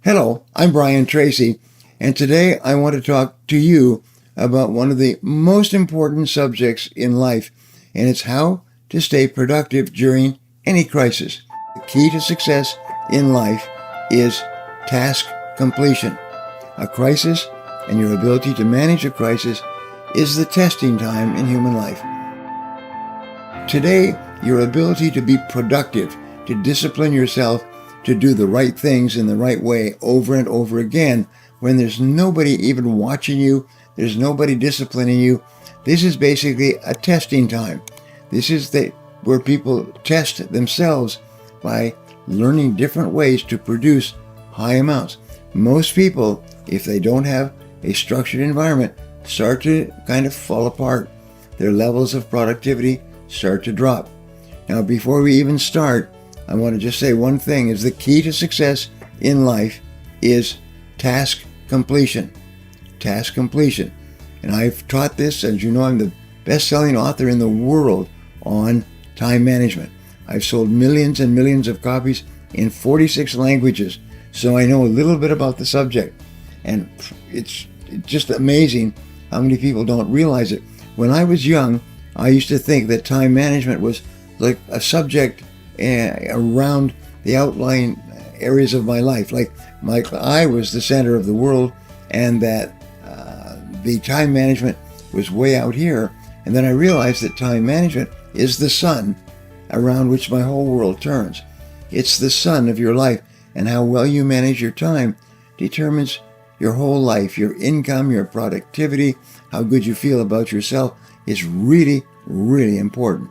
Hello, I'm Tracy, and today I want to talk to you about one of the most important subjects in life, and it's how to stay productive during any crisis. The key to success in life is task completion. A crisis and your ability to manage a crisis is the testing time in human life. Today, your ability to be productive, to discipline yourself, to do the right things in the right way over and over again when there's nobody even watching you, there's nobody disciplining you. This is basically a testing time. This is where people test themselves by learning different ways to produce high amounts. Most people, if they don't have a structured environment, start to kind of fall apart. Their levels of productivity start to drop. Now, before we even start, I want to just say one thing is the key to success in life is task completion. Task completion. And I've taught this, as you know, I'm the best-selling author in the world on time management. I've sold millions and millions of copies in 46 languages, so I know a little bit about the subject. And it's just amazing how many people don't realize it. When I was young, I used to think that time management was like a subject around the outlying areas of my life, like I was the center of the world, and that the time management was way out here. And then I realized that time management is the sun around which my whole world turns. It's the sun of your life, and how well you manage your time determines your whole life. Your income, your productivity, how good you feel about yourself is really, really important.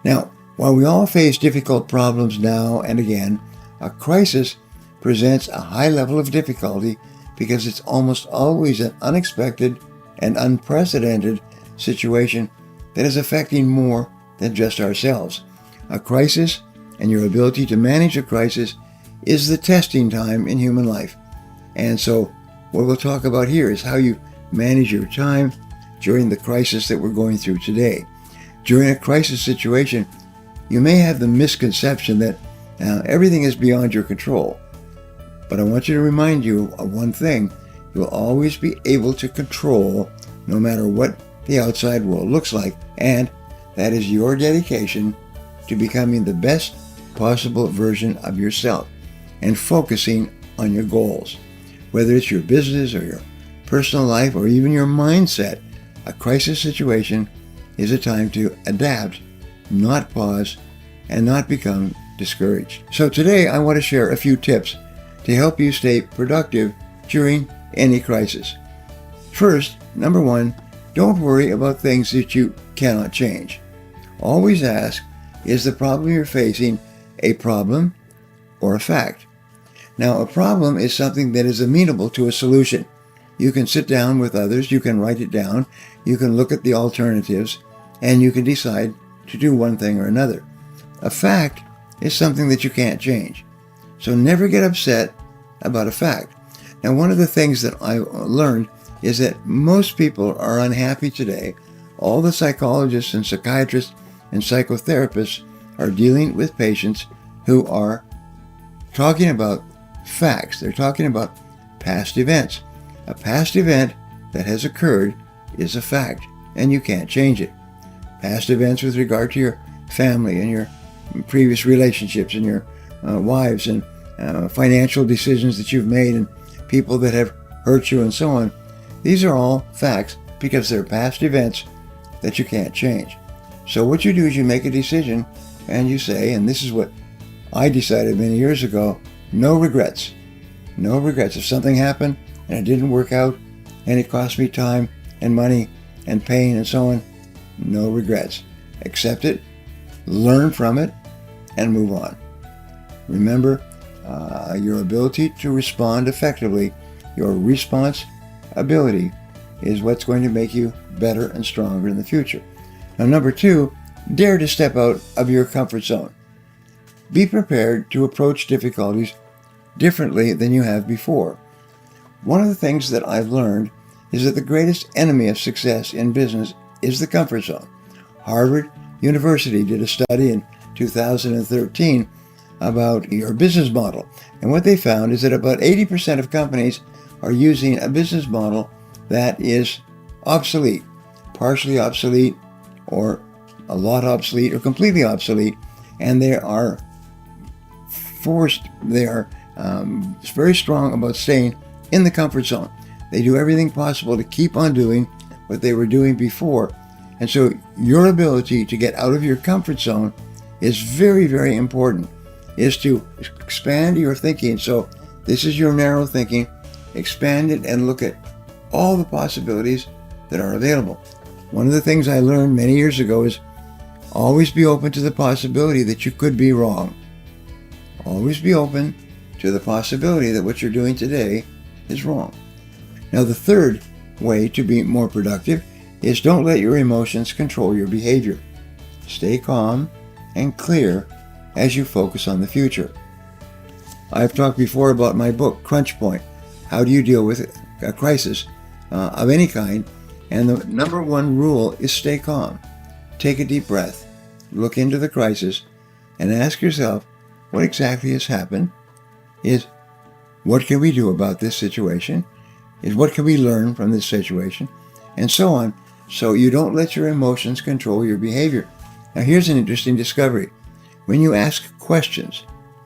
Now, while we all face difficult problems now and again, a crisis presents a high level of difficulty because it's almost always an unexpected and unprecedented situation that is affecting more than just ourselves. A crisis and your ability to manage a crisis is the testing time in human life. And so what we'll talk about here is how you manage your time during the crisis that we're going through today. During a crisis situation, you may have the misconception that everything is beyond your control. But I want you to remind you of one thing. You'll always be able to control no matter what the outside world looks like. And that is your dedication to becoming the best possible version of yourself and focusing on your goals. Whether it's your business or your personal life or even your mindset, a crisis situation is a time to adapt, not pause, and not become discouraged. So today I want to share a few tips to help you stay productive during any crisis. First, number one, don't worry about things that you cannot change. Always ask, is the problem you're facing a problem or a fact? Now, a problem is something that is amenable to a solution. You can sit down with others, you can write it down, you can look at the alternatives, and you can decide to do one thing or another. A fact is something that you can't change. So never get upset about a fact. Now, one of the things that I learned is that most people are unhappy today. All the psychologists and psychiatrists and psychotherapists are dealing with patients who are talking about facts. They're talking about past events. A past event that has occurred is a fact, and you can't change it. Past events with regard to your family and your previous relationships and your wives and financial decisions that you've made and people that have hurt you and so on. These are all facts because they're past events that you can't change. So what you do is you make a decision and you say, and this is what I decided many years ago, no regrets. No regrets. If something happened and it didn't work out and it cost me time and money and pain and so on, no regrets. Accept it, learn from it, and move on. Remember, your ability to respond effectively, your response ability is what's going to make you better and stronger in the future. Now, number two, dare to step out of your comfort zone. Be prepared to approach difficulties differently than you have before. One of the things that I've learned is that the greatest enemy of success in business is the comfort zone. Harvard University did a study in 2013 about your business model. And what they found is that about 80% of companies are using a business model that is obsolete, partially obsolete, or a lot obsolete, or completely obsolete, and they are very strong about staying in the comfort zone. They do everything possible to keep on doing what they were doing before. And so your ability to get out of your comfort zone is very, very important, is to expand your thinking. So this is your narrow thinking. Expand it and look at all the possibilities that are available. One of the things I learned many years ago is always be open to the possibility that you could be wrong. Always be open to the possibility that what you're doing today is wrong. Now, the third way to be more productive is don't let your emotions control your behavior. Stay calm and clear as you focus on the future. I've talked before about my book, Crunch Point. How do you deal with a crisis of any kind? And the number one rule is stay calm. Take a deep breath, look into the crisis, and ask yourself, what exactly has happened? Is what can we do about this situation? Is what can we learn from this situation? And so on. So you don't let your emotions control your behavior. Now here's an interesting discovery. When you ask questions,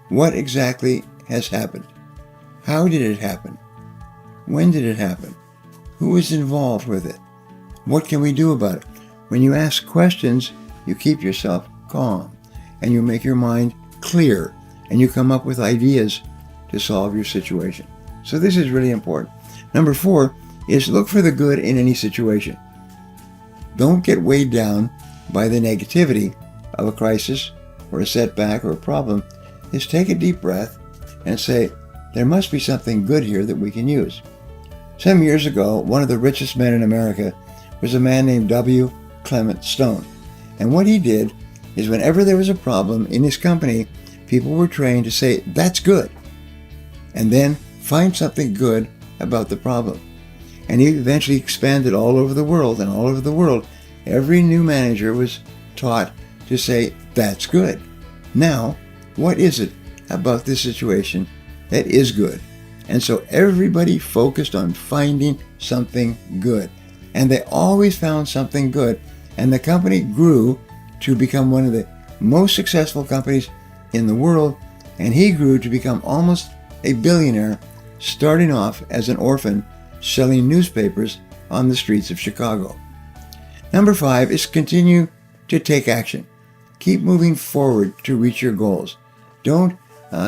what exactly has happened? How did it happen? When did it happen? Who is involved with it? What can we do about it? When you ask questions, you keep yourself calm and you make your mind clear and you come up with ideas to solve your situation. So this is really important. Number 4 is look for the good in any situation. Don't get weighed down by the negativity of a crisis or a setback or a problem. Just take a deep breath and say, there must be something good here that we can use. Some years ago, one of the richest men in America was a man named W. Clement Stone. And what he did is whenever there was a problem in his company, people were trained to say, that's good, and then find something good about the problem. And he eventually expanded all over the world, and all over the world, every new manager was taught to say, that's good. Now, what is it about this situation that is good? And so everybody focused on finding something good. And they always found something good. And the company grew to become one of the most successful companies in the world. And he grew to become almost a billionaire, starting off as an orphan selling newspapers on the streets of Chicago. Number 5 is continue to take action. Keep moving forward to reach your goals. Don't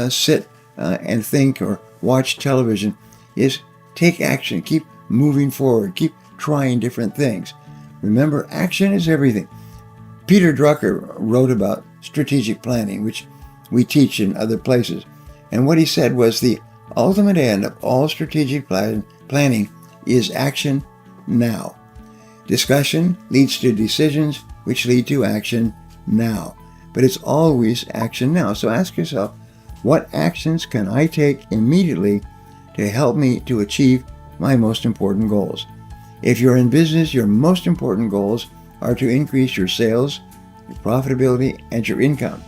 sit and think or watch television. Is take action. Keep moving forward. Keep trying different things. Remember, action is everything. Peter Drucker wrote about strategic planning, which we teach in other places. And what he said was the ultimate end of all strategic planning is action now. Discussion leads to decisions, which lead to action now. But it's always action now. So ask yourself, what actions can I take immediately to help me to achieve my most important goals? If you're in business, your most important goals are to increase your sales, your profitability, and your income.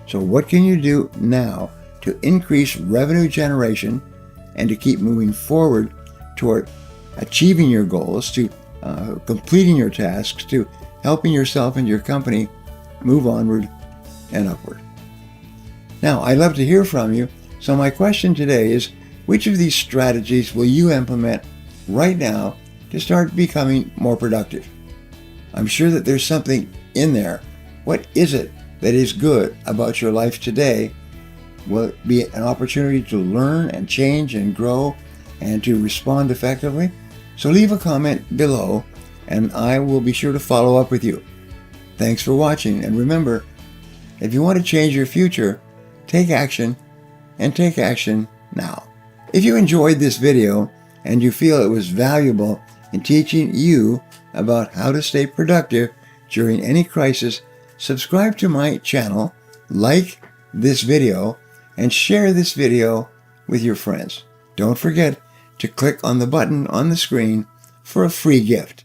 So what can you do now to increase revenue generation and to keep moving forward toward achieving your goals, to completing your tasks, to helping yourself and your company move onward and upward? Now, I'd love to hear from you. So my question today is, which of these strategies will you implement right now to start becoming more productive? I'm sure that there's something in there. What is it that is good about your life today? Will it be an opportunity to learn and change and grow and to respond effectively? So leave a comment below and I will be sure to follow up with you. Thanks for watching, and remember, if you want to change your future, take action, and take action now. If you enjoyed this video and you feel it was valuable in teaching you about how to stay productive during any crisis, subscribe to my channel, like this video, and share this video with your friends. Don't forget to click on the button on the screen for a free gift.